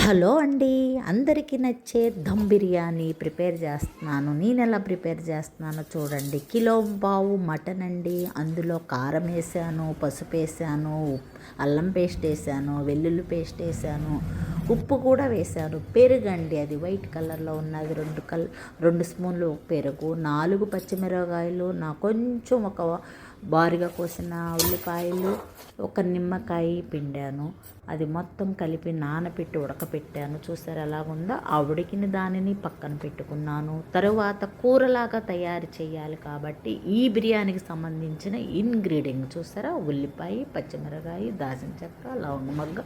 Hello అండి. అందరికీ నచ్చే దమ్ బిర్యానీ ప్రిపేర్ చేస్తున్నాను. నేను ఎలా ప్రిపేర్ చేస్తున్నానో చూడండి. కిలో పావు మటన్ అండి. అందులో కారం వేసాను, పసుపు వేసాను, అల్లం పేస్ట్ వేసాను, వెల్లుల్లి పేస్ట్ వేసాను, ఉప్పు కూడా వేసాను. పెరుగు అండి, అది వైట్ కలర్లో ఉన్నది. 2 స్పూన్లు పెరుగు, 4 పచ్చిమిరపకాయలు, కొంచెం ఒక బారుగా కోసిన ఉల్లిపాయలు, ఒక నిమ్మకాయ పిండాను. అది మొత్తం కలిపి నానబెట్టి ఉడకపెట్టాను. చూసారు ఎలాగుందో. ఆ ఉడికిన దానిని పక్కన పెట్టుకున్నాను. తరువాత కూరలాగా తయారు చేయాలి కాబట్టి ఈ బిర్యానీకి సంబంధించిన ఇంగ్రీడియంట్ చూసారా, ఉల్లిపాయ, పచ్చిమిరపకాయ, దాల్చిన చెక్క, లవంగ మొగ్గ,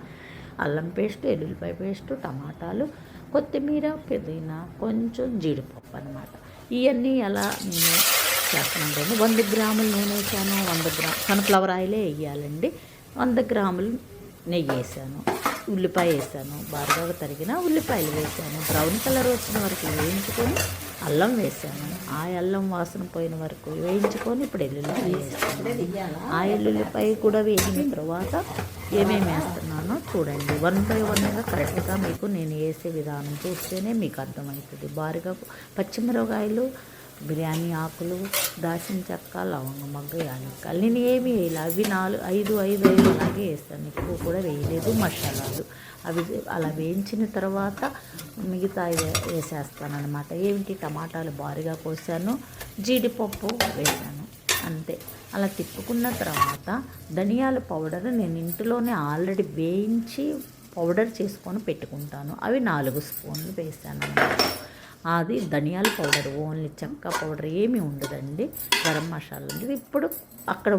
అల్లం పేస్ట్, ఎల్లుల్లిపాయ పేస్టు, టమాటాలు, కొత్తిమీర, పుదీనా, కొంచెం జీడిపప్పు అన్నమాట. ఇవన్నీ ఎలా నేను చేస్తున్నాను. 100 గ్రాములు నూనె వేసాను, 100 గ్రాములు సన్ఫ్లవర్ ఆయిలే వేయాలండి, 100 గ్రాములు నెయ్యి వేసాను, ఉల్లిపాయ వేసాను, బాగా తరిగిన ఉల్లిపాయలు వేసాను, బ్రౌన్ కలర్ వచ్చిన వరకు వేయించుకొని అల్లం వేసాను. ఆ అల్లం వాసన పోయిన వరకు వేయించుకొని ఇప్పుడు ఎల్లుల్లిపాయ వేసాను. ఆ ఎల్లుల్లిపాయ కూడా వేసిన తర్వాత ఏమేమి వేస్తున్నానో చూడండి. 1 బై 1గా కరెక్ట్గా మీకు నేను వేసే విధానం చూస్తేనే మీకు అర్థమవుతుంది. బారుగా పచ్చిమిరపకాయలు, బిర్యానీ ఆకులు, దాల్చిన చెక్క, లవంగ మొగ్గ, యాలక్కాయలు నేను ఏమి వేయాలి. అవి 5 అలాగే వేస్తాను, ఎక్కువ కూడా వేయలేదు. మసాలాలు అవి అలా వేయించిన తర్వాత మిగతా వేసేస్తాను అనమాట. ఏమిటి, టమాటాలు బారుగా కోసాను, జీడిపప్పు వేసాను, అంతే. అలా తిప్పుకున్న తర్వాత ధనియాల పౌడర్ నేను ఇంట్లోనే ఆల్రెడీ వేయించి పౌడర్ చేసుకొని పెట్టుకుంటాను. అవి 4 స్పూన్లు వేసాను అన్నమాట. అది ధనియాల పౌడర్, ఓన్లీ చెక్క పౌడర్ ఏమీ ఉండదండి. గరం మసాలా ఉండదు. ఇప్పుడు అక్కడ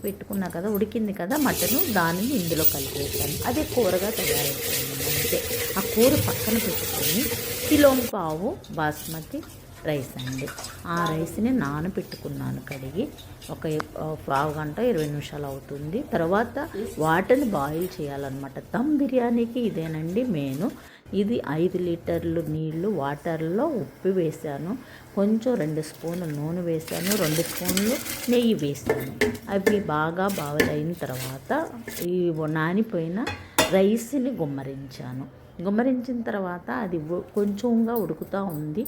పెట్టుకున్నా కదా, ఉడికింది కదా మటను, దానిని ఇందులో కలిపేసాను. అదే కూరగా తయారైపోయింది అంతే. ఆ కూర పక్కన పెట్టుకొని కిలో పావు బాస్మతి రైస్ అండి. ఆ రైస్ని నానబెట్టుకున్నాను కడిగి. ఒక పావు గంట 20 నిమిషాలు అవుతుంది. తర్వాత వాటర్ని బాయిల్ చేయాలన్నమాట. దమ్ బిర్యానీకి ఇదేనండి మెయిన్. ఇది 5 లీటర్లు నీళ్లు వాటర్లో ఉప్పు వేసాను, కొంచెం 2 స్పూన్లు నూనె వేసాను, 2 స్పూన్లు నెయ్యి వేసాను. అవి బాగా బాయిల్ అయిన తర్వాత ఈ నానిపోయిన రైస్ని గుమ్మరించిన తర్వాత అది కొంచెంగా ఉడుకుతూ ఉంది.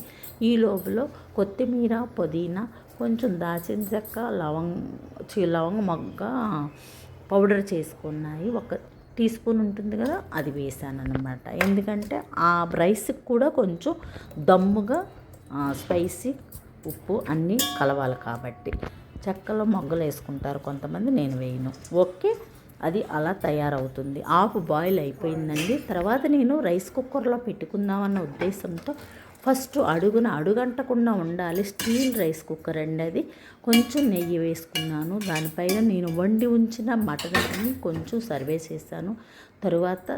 ఈ లోపల కొత్తిమీర, పుదీనా, కొంచెం దాల్చిన చెక్క, లవంగ మొగ్గ పౌడర్ చేసుకున్నాయి, 1 టీ స్పూన్ ఉంటుంది కదా, అది వేసాను అన్నమాట. ఎందుకంటే ఆ రైస్కి కూడా కొంచెం దమ్ముగా స్పైసీ, ఉప్పు అన్నీ కలవాలి కాబట్టి. చెక్కలో మొగ్గలు వేసుకుంటారు కొంతమంది, నేను వేయను. ఓకే, అది అలా తయారవుతుంది. హాఫ్ బాయిల్ అయిపోయిందండి. తర్వాత నేను రైస్ కుక్కర్లో పెట్టుకుందామన్న ఉద్దేశంతో ఫస్ట్ అడుగంటకుండా ఉండాలి. స్టీల్ రైస్ కుక్కర్ అండి అది. కొంచెం నెయ్యి వేసుకున్నాను. దానిపైన నేను వండి ఉంచిన మటన్ని కొంచెం సర్వే చేశాను. తరువాత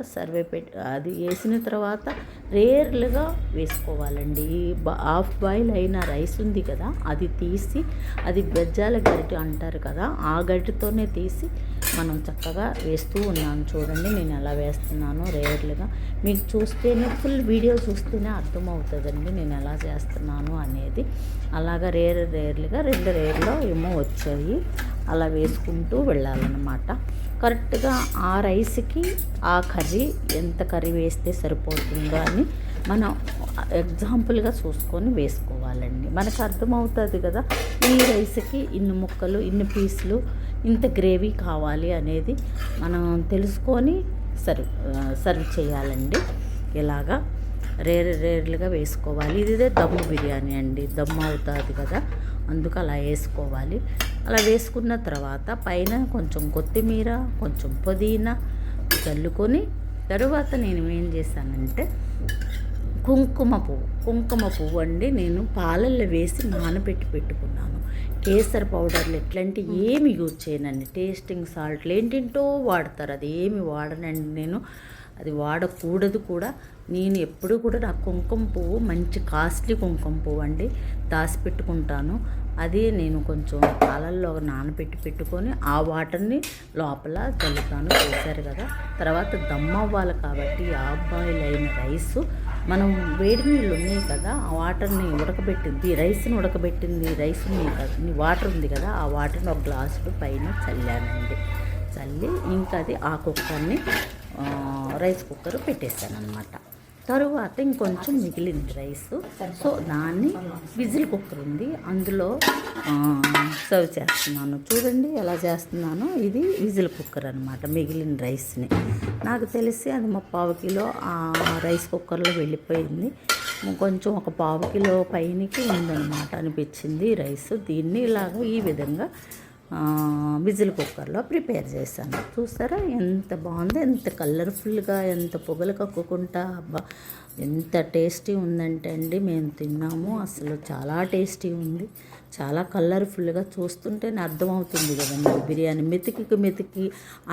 అది వేసిన తర్వాత రేర్లుగా వేసుకోవాలండి. ఈ హాఫ్ బాయిల్ అయిన రైస్ ఉంది కదా, అది తీసి, అది బెజ్జాల గరిటె అంటారు కదా, ఆ గరిటెతోనే తీసి మనం చక్కగా వేస్తూ ఉన్నాను. చూడండి నేను ఎలా వేస్తున్నానో రేర్లుగా. మీకు చూస్తేనే, ఫుల్ వీడియో చూస్తేనే అర్థమవుతుందండి నేను ఎలా చేస్తున్నాను అనేది. అలాగా రేర్లుగా 2 రేర్లో ఏమో వచ్చాయి. అలా వేసుకుంటూ వెళ్ళాలన్నమాట. కరెక్ట్గా ఆ రైస్కి ఆ కర్రీ ఎంత కర్రీ వేస్తే సరిపోతుందో అని మనం ఎగ్జాంపుల్గా చూసుకొని వేసుకోవాలండి. మనకు అర్థమవుతుంది కదా, ఈ రైస్కి ఇన్ని ముక్కలు, ఇన్ని పీసులు, ఇంత గ్రేవీ కావాలి అనేది మనం తెలుసుకొని సర్వ్ చేయాలండి. ఇలాగా రేర్లుగా వేసుకోవాలి. ఇదే దమ్ము బిర్యానీ అండి, దమ్ము అవుతుంది కదా, అందుకు అలా వేసుకోవాలి. అలా వేసుకున్న తర్వాత పైన కొంచెం కొత్తిమీర, కొంచెం పుదీనా చల్లుకొని, తరువాత నేను ఏం చేశానంటే కుంకుమ పువ్వు అండి, నేను పాలల్లో వేసి నానబెట్టి పెట్టుకున్నాను. కేసర్ పౌడర్లు ఎట్లాంటి ఏమి యూజ్ చేయనండి. టేస్టింగ్ సాల్ట్లు ఏంటింటో వాడతారు, అది ఏమి వాడనండి నేను. అది వాడకూడదు కూడా. నేను ఎప్పుడు కూడా నా కుంకుమ పువ్వు మంచి కాస్ట్లీ కుంకుమ పువ్వు అండి, దాచిపెట్టుకుంటాను. అది నేను కొంచెం పాలల్లో నానబెట్టి పెట్టుకొని ఆ వాటర్ని లోపల చల్లుతాను. చేశారు కదా. తర్వాత దమ్ అవ్వాలి కాబట్టి హాఫ్ బాయిల్ అయిన రైసు మనం వేడి నీళ్ళు ఉన్నాయి కదా, ఆ వాటర్ని ఉడకబెట్టింది, రైస్ని వాటర్ ఉంది కదా, ఆ వాటర్ని ఒక గ్లాసుడు పైన చల్లానండి. చల్లి ఇంకా అది ఆ కుక్కర్ని రైస్ కుక్కర్ పెట్టేశాను అనమాట. తరువాత ఇంకొంచెం మిగిలింది రైస్, సో దాన్ని విజిల్ కుక్కర్ ఉంది అందులో సర్వ్ చేస్తున్నాను. చూడండి ఎలా చేస్తున్నానో. ఇది విజిల్ కుక్కర్ అనమాట. మిగిలిన రైస్ని నాకు తెలిసి అది 3/4 కిలో రైస్ కుక్కర్లో వెళ్ళిపోయింది. కొంచెం ఒక 1/4 కిలో పైనకి ఉందన్నమాట అనిపించింది రైస్. దీన్ని ఇలాగ ఈ విధంగా విజిల్ కుక్కర్లో ప్రిపేర్ చేశాను. చూసారా ఎంత బాగుంది, ఎంత కలర్ఫుల్గా, ఎంత పొగలు కక్కుకుంటా. అబ్బా ఎంత టేస్టీ ఉందంటే అండి, మేము తిన్నాము, అసలు చాలా టేస్టీ ఉంది. చాలా కలర్ఫుల్గా చూస్తుంటేనే అర్థమవుతుంది కదండి. బిర్యానీ మెతికి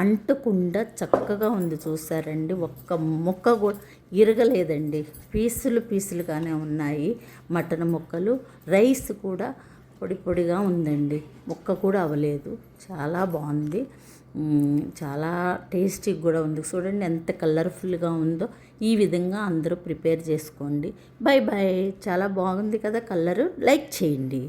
అంటకుండా చక్కగా ఉంది. చూసారండి, ఒక్క ముక్క కూడా ఇరగలేదండి. పీసులుగానే ఉన్నాయి మటన్ ముక్కలు. రైస్ కూడా పొడిగా ఉందండి, ముక్క కూడా అవ్వలేదు. చాలా బాగుంది, చాలా టేస్టీగా కూడా ఉంది. చూడండి ఎంత కలర్ఫుల్గా ఉందో. ఈ విధంగా అందరూ ప్రిపేర్ చేసుకోండి. Bye bye. చాలా బాగుంది కదా కలరు. లైక్ చేయండి.